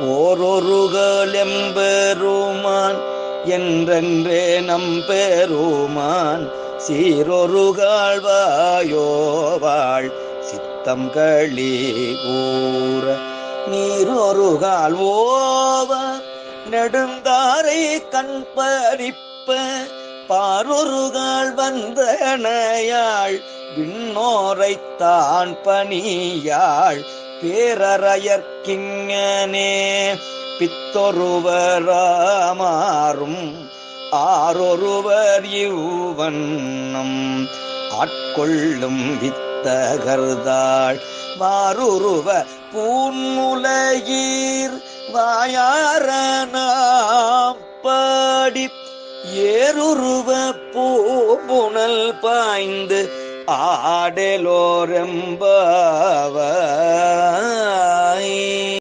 ஓரொருகள் எம்பெருமான் என்றென்றே நம்பெருமான் சீரொருகாள் வாயோவாள் சித்தம் களி ஊற நீரொருகால் ஓவ நெடுந்தாரை கண் பறிப்ப பாரொருகால் வந்தனையாள் விண்ணோரைத்தான் பணியாள் பேரறையற்கிங்கனே பித்தொருவராமாறும் ஆரொருவர் இவ்வண்ணம் ஆட்கொள்ளும் வித்தகர்தாள் வாருருவ பூன்முலையீர் வாயார நாம் பாடி ஏருருவ பூபுணல் பாய்ந்து ஆடலோரெம்பாவாய்.